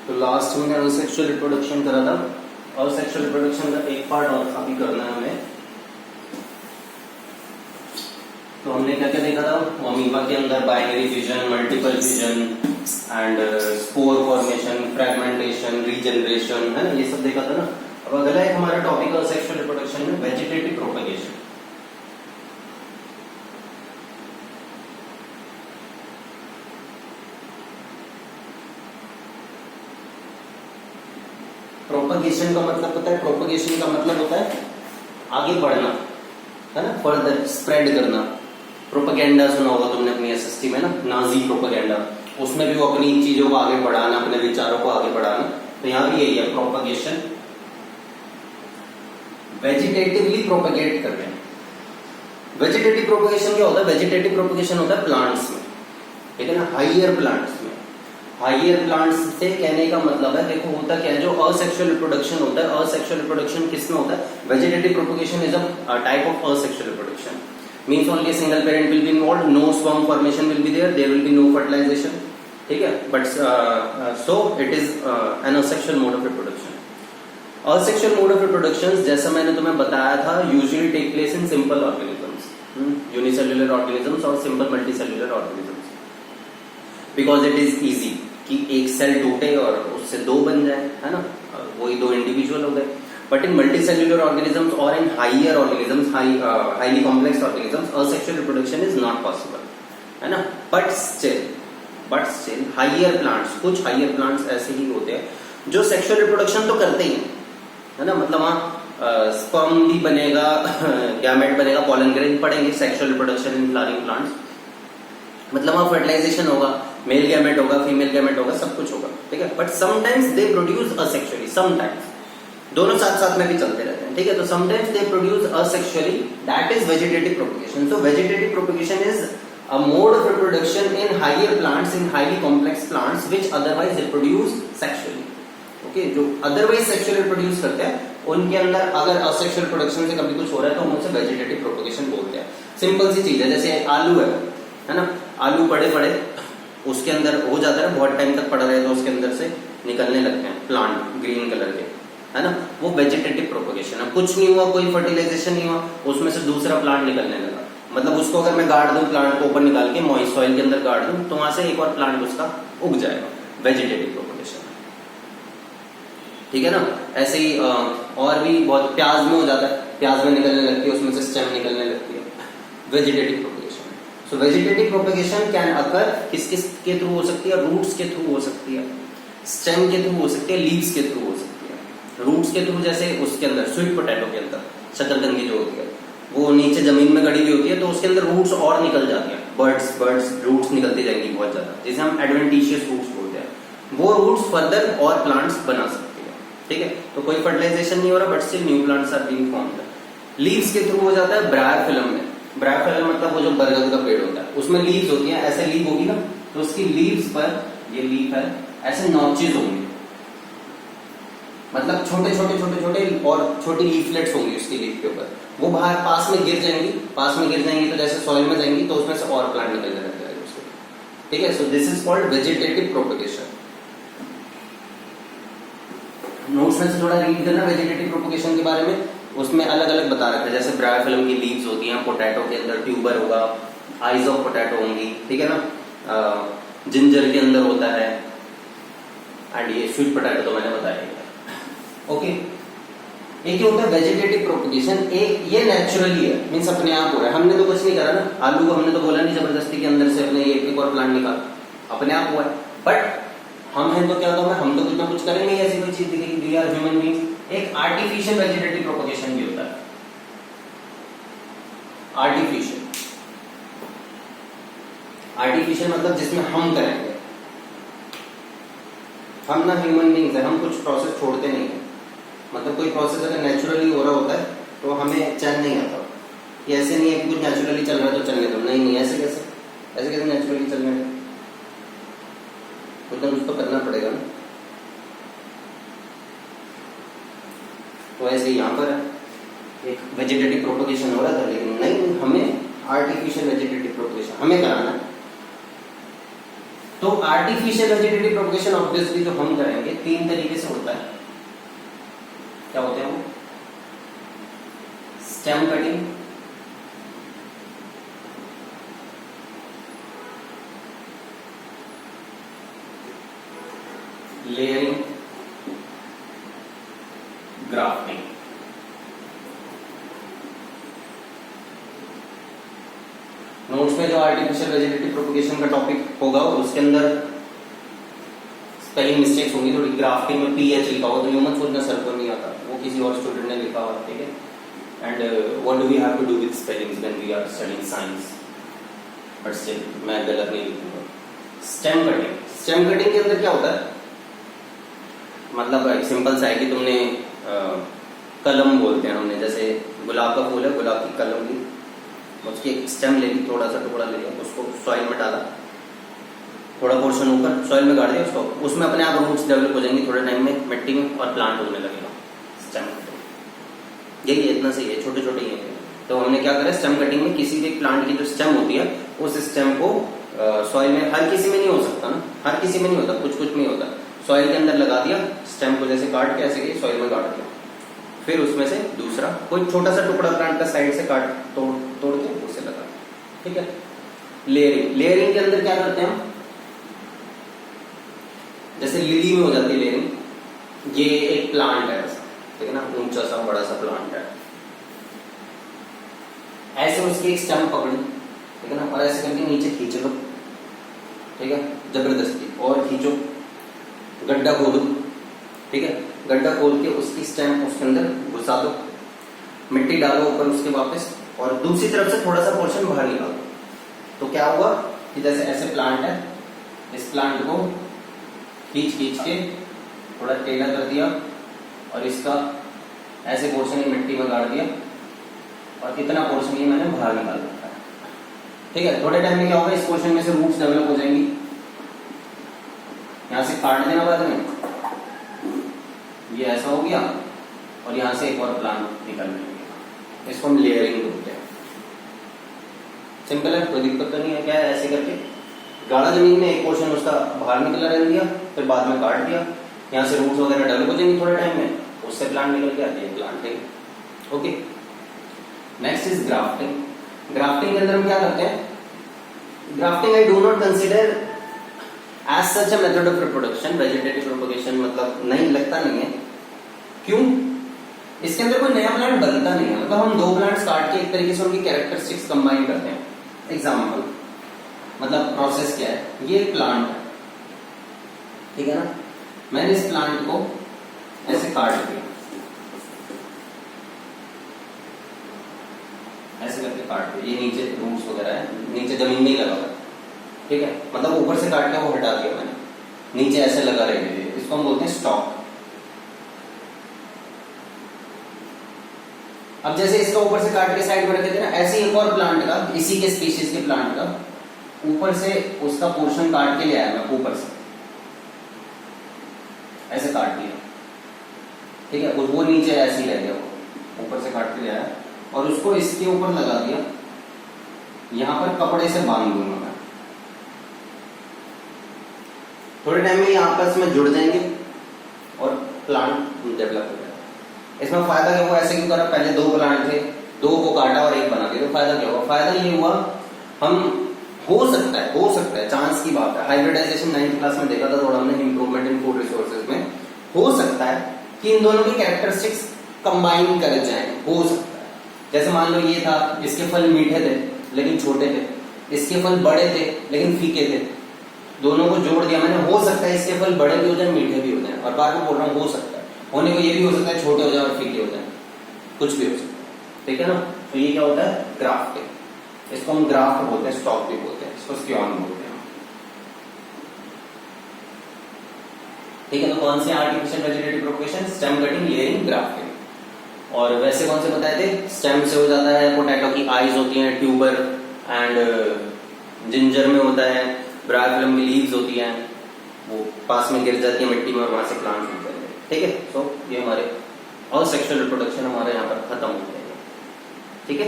तो लास्ट में मैंने सेक्सुअल रिप्रोडक्शन करा था और सेक्सुअल रिप्रोडक्शन का एक पार्ट और अभी करना है हमें। तो हमने क्या क्या देखा था, अमीबा के अंदर binary fusion, multiple fusion and spore formation, fragmentation, regeneration, है ना, ये सब देखा था ना। अब अगला एक हमारा टॉपिक है सेक्सुअल रिप्रोडक्शन में वेजिटेटिव प्रोपगेशन। प्रोपगेशन का मतलब होता है, प्रोपगेशन का मतलब होता है आगे बढ़ना, है ना, फर्दर स्प्रेड करना। प्रोपेगेंडा सुना होगा तुमने अपनी एसएसटी में ना, नाजी प्रोपेगेंडा, उसमें भी वो अपनी चीजों को आगे बढ़ाना, अपने विचारों को आगे बढ़ाना। तो यहाँ भी यही है प्रोपगेशन, वेजिटेटिवली प्रोपेगेट कर रहे हैं। वेजिटेटिव प्रोपेगेशन क्या होता है, वेजिटेटिव प्रोपेगेशन होता है प्लांट्स में, ठीक है ना, हाइयर प्लांट्स में। हाइयर प्लांट्स से कहने का मतलब है, देखो होता क्या है, जो असेक्सुअल रिप्रोडक्शन होता है, असेक्सुअल रिप्रोडक्शन किसमें होता है, vegetative propagation is a type of asexual reproduction, means only a single parent will be involved, no swarm formation will be there will be no fertilization, ठीक है, but so it is an asexual mode of reproduction. Asexual mode of reproduction जैसा मैंने तुम्हें बताया था usually take place in simple organisms, unicellular organisms और simple multicellular organisms, because it is easy कि एक सेल टूटे और उससे दो बन जाए, है ना, वही दो इंडिविजुअल हो गए। But in multicellular organisms or in higher organisms, highly complex organisms, asexual reproduction is not possible, है ना। But still, higher plants, कुछ higher plants ऐसे ही होते हैं जो sexual reproduction तो करते ही हैं, है ना, मतलब वहाँ sperm भी बनेगा, gamete बनेगा, pollen grain पढ़ेंगे, sexual reproduction in flowering plants, मतलब वहाँ fertilization होगा, male gamete होगा, female gamete होगा, सब कुछ होगा, ठीक है। But sometimes they produce asexually, sometimes दोनों साथ साथ में भी चलते रहते हैं, ठीक है। तो sometimes they produce asexually, that is vegetative propagation. So vegetative propagation is a mode of reproduction in higher plants, in highly complex plants which otherwise reproduce sexually, okay. जो अदरवाइज सेक्सुअली रिप्रोड्यूस करते हैं उनके अंदर अगर asexual production से कभी कुछ हो रहा है तो हम उसे वेजिटेटिव प्रोपगेशन बोलते हैं। सिंपल सी चीज है, जैसे आलू है ना, आलू पड़े पड़े उसके अंदर हो जाता है, बहुत टाइम तक पड़ा रहे तो उसके अंदर से निकलने लगते हैं प्लांट ग्रीन कलर के, है ना, वो वेजिटेटिव प्रोपगेशन है। कुछ नहीं हुआ, कोई फर्टिलाइजेशन नहीं हुआ, उसमें से दूसरा प्लांट निकलने लगा, मतलब उसको अगर मैं गाड़ दूं, प्लांट को ऊपर निकाल के मॉइस्ट सॉइल के अंदर गाड़ दूं तो वहां से एक और प्लांट उसका उग जाएगा, वेजिटेटिव प्रोपगेशन, ठीक है ना। ऐसे ही और भी बहुत, प्याज में हो जाता है, प्याज में निकलने लगती है, उसमें से स्टेम निकलने लगती है, vegetative propagation. So vegetative propagation can occur किस किस के थ्रू हो सकती है, रूट्स के थ्रू हो सकती है, स्टेम के थ्रू हो सकती है, लीव्स के थ्रू हो सकती है। रूट्स के थ्रू जैसे उसके अंदर स्वीट पोटैटो के अंदर शकरकंदी जो होती है वो नीचे जमीन में गड़ी हुई होती है, तो उसके अंदर रूट्स और निकल जाती हैं, बर्ड्स रूट्स निकलती जाएंगी बहुत ज्यादा, जिसे हम एडवेंटिशियस रूट्स बोलते हैं। वो रूट्स फर्दर और प्लांट्स बना सकती है, ठीक है। तो कोई फर्टिलाइजेशन नहीं हो रहा, but still new plants are being formed. Leaves के थ्रू हो जाता है ब्रायोफिलम में। ब्रायोफिलम मतलब वो जो बरगद का पेड़ होता है उसमें लीव्स होती हैं, ऐसे लीव होगी ना, तो उसकी लीव्स पर, ये लीफ है, ऐसे नॉचेज होंगे, मतलब छोटे और छोटी लीफलेट्स होंगी उसकी लीफ के ऊपर, वो बाहर पास में गिर जाएंगी तो जैसे सॉइल में जाएंगी तो उसमें से और प्लांट निकलने लग जाएगा उसको, ठीक है। So this is called vegetative propagation. Notes में से थोड़ा रीड करना वेजिटेटिव प्रोपगेशन के बारे में, उसमें अलग अलग बता रखा है, जैसे ब्रायोफिलम की लीव्स होती हैं, पोटैटो के अंदर ट्यूबर होगा, आइज ऑफ पोटैटो होंगी, ठीक है ना, जिंजर के अंदर होता है, एंड ये स्वीट पोटैटो तो मैंने बताया, ओके। एक ही होता है वेजिटेटिव प्रोपगेशन, एक ये नेचुरली है, मींस अपने आप हो रहा है, हमने तो कुछ नहीं करा ना, आलू को हमने तो बोला नहीं जबरदस्ती के अंदर से अपने ये एक और प्लांट निकाल, अपने आप हुआ है। बट हम हैं तो क्या होगा, हम तो कुछ ना कुछ करेंगे, ऐसी कोई चीज दिखेगी, वी आर ह्यूमन बीइंग्स। एक आर्टिफिशियल वेजिटेटिव प्रोपगेशन भी होता है, आर्टिफिशियल मतलब जिसमें हम करेंगे, हम ना ह्यूमन बीइंग्स है, हम कुछ प्रोसेस छोड़ते नहीं है, मतलब कोई प्रोसेस अगर नेचुरली हो रहा होता है तो हमें चैन नहीं आता। ये ऐसे नहीं है कि कुछ नेचुरली चल रहा है तो चलने दो, नहीं, ऐसे कैसे नेचुरली चलने दो, कुछ ना कुछ तो करना पड़ेगा ना। तो ऐसे यहाँ पर एक वेजिटेटिव प्रोपगेशन हो रहा था, लेकिन नहीं, हमें आर्टिफिशियल वेजिटेटिव प्रोपगेशन हमें कराना है। तो आर्टिफिशियल वेजिटेटिव प्रोपगेशन ऑब्वियसली जो हम करेंगे 3 तरीके से होता है। क्या होते हैं वो? Stem cutting, layering, grafting. Notes में जो आर्टिफिशियल वेजिटेटिव प्रोपगेशन का टॉपिक होगा उसके अंदर स्पेलिंग मिस्टेक्स होंगी थोड़ी। ग्राफ्टिंग में पीएच लिखा होगा तो यू मत सोचना सर को नहीं आता, वो किसी और स्टूडेंट ने लिखा हुआ, ठीक है। And what do we have to do with spellings when we are studying science, but still मैं गलत नहीं लिखूंगा। स्टेम कटिंग, स्टेम कटिंग के अंदर क्या होता है, मतलब एक सिंपल सा है कि तुमने कलम बोलते हैं हमने, जैसे गुलाब का फूल है, गुलाब की कलम ली, उसकी एक स्टेम ले ली, थोड़ा सा टुकड़ा ले लिया, उसको सॉइल में डाला, थोड़ा पोर्शन ऊपर सॉइल में गाड़ दिया उसको, उसमें अपने आप रूट्स डेवलप हो जाएंगी थोड़े टाइम में मिट्टी में और प्लांट होने लगेगा। स्टेम कटिंग यही है, इतना सही है, छोटे छोटे ही है। तो हमने क्या करा, स्टेम कटिंग में किसी भी प्लांट की जो स्टेम होती है उस स्टेम को सॉइल में, हर किसी में नहीं हो सकता ना, हर किसी में नहीं होता, कुछ कुछ में होता, सॉइल के अंदर लगा दिया, स्टेम को जैसे काट के ऐसे सॉइल में गाड़ दिया, फिर उसमें से दूसरा कोई छोटा सा टुकड़ा प्लांट का साइड से काट तोड़ के उसे लगा, ठीक है। लेयरिंग, लेयरिंग के अंदर क्या करते हैं हम, जैसे लिली में हो जाती है लेयरिंग, ये एक प्लांट है ऐसा, ठीक है ना, ऊंचा सा बड़ा सा प्लांट है, ऐसे उसकी एक स्टेम पकड़ी, ठीक है ना, और ऐसे करके नीचे खींच लो, ठीक है, जबरदस्ती और खींचो, गड्ढा खोदो, ठीक है, गड्ढा खोल के उसकी स्टेम उसके अंदर घुसा दो, मिट्टी डालो ऊपर उसके वापस, और दूसरी तरफ से थोड़ा सा पोर्शन बाहर निकालो। तो क्या हुआ कि जैसे ऐसे प्लांट है, इस प्लांट को खींच के थोड़ा टेढ़ा कर दिया और इसका ऐसे पोर्शन ही मिट्टी में गाड़ दिया और इतना पोर्शन ही मैंने बाहर निकाल रखा है, ठीक है। थोड़े टाइम में क्या होगा, इस पोर्शन में से रूट्स डेवलप हो जाएंगी, यहां से काट देना बाद में, ये ऐसा हो गया और यहां से एक और प्लांट निकल जाएगा, इसको हम लेयरिंग बोलते हैं। सिंपल है, कोई दिक्कत तो नहीं है। क्या है, ऐसे करके गाढ़ा जमीन में एक पोर्शन उसका बाहर निकला रह दिया, फिर बाद में काट दिया, यहाँ से रूट्स वगैरह डेवलप हो जाएंगे थोड़े टाइम में, उससे प्लांट निकल के आती है planting. Okay, next is grafting. Grafting के अंदर हम क्या करते हैं, grafting I do not consider as such a method of reproduction, vegetative propagation मतलब नहीं लगता नहीं है। क्यों? इसके अंदर कोई नया प्लांट बनता नहीं है, मतलब हम दो प्लांट्स काट के एक तरीके से उनकी कैरेक्टरिस्टिक्स कंबाइन करते हैं। एग्जाम्पल, मतलब प्रोसेस क्या है, ये एक प्लांट है, ठीक है ना, मैंने इस प्लांट को ऐसे काट दिया, ऐसे करके काट दिया, ये नीचे रूट्स वगैरह है, नीचे जमीन में ही लगा हुआ, ठीक है, मतलब ऊपर से काट के वो हटा दिया मैंने, नीचे ऐसे लगा रहे, इसको हम बोलते हैं स्टॉक। अब जैसे इसका ऊपर से काट के साइड में रखे थे ना, ऐसे एक और प्लांट का, इसी के स्पीशीज के प्लांट का ऊपर से उसका पोर्शन काट के ले आया मैं, ऊपर से ऐसे काट दिया, ठीक है, वो नीचे ऐसे ही रह गया, वो ऊपर से काट के ले आया और उसको इसके ऊपर लगा दिया, यहां पर कपड़े से बांध दूंगा मैं, थोड़े टाइम में ये आपस में जुड़ जाएंगे और प्लांट डेवलप हो जाएगा। इसमें फायदा क्या हुआ, ऐसे क्यों करा, पहले दो प्लांट थे, दो को काटा और एक बना दिया, तो फायदा क्या हुआ, फायदा ये हुआ, हम हो सकता है चांस की बात है, हाइब्रिडाइजेशन 9th क्लास में देखा था थोड़ा हमने, इंप्रूवमेंट इन फूड रिसोर्सेज में, हो सकता है कि इन दोनों की कैरेक्टरिस्टिक्स कंबाइन कर जाएं, हो सकता है। जैसे मान लो ये था, इसके फल मीठे थे लेकिन छोटे थे, इसके फल बड़े थे लेकिन फीके थे, दोनों को जोड़ दिया मैंने, हो सकता है इसके फल बड़े भी हो जाए मीठे भी हो जाए, और बार बार बोल रहा हूँ हो सकता है, होने को ये भी हो सकता है छोटे हो जाए और फीके हो जाए, कुछ भी हो सकता है, ठीक है ना। तो ये क्या होता है, ग्राफ्टिंग, इसको हम ग्राफ्ट बोलते हैं, स्टॉक भी बोलते हैं, इसको स्क्योन बोलते हैं, ठीक है। तो कौन से artificial vegetative propagation, stem cutting, layering, grafting. और वैसे कौन से बताए थे, स्टेम से हो जाता है, पोटैटो की आईज होती हैं, ट्यूबर, एंड जिंजर में होता है, ब्रायोफिलम की लीव्स होती हैं, वो पास में गिर जाती है मिट्टी में और वहां से प्लांट उग जाते हैं, ठीक है। तो ये हमारे ऑल सेक्सुअल रिप्रोडक्शन हमारे यहाँ पर खत्म हो जाएगा, ठीक है।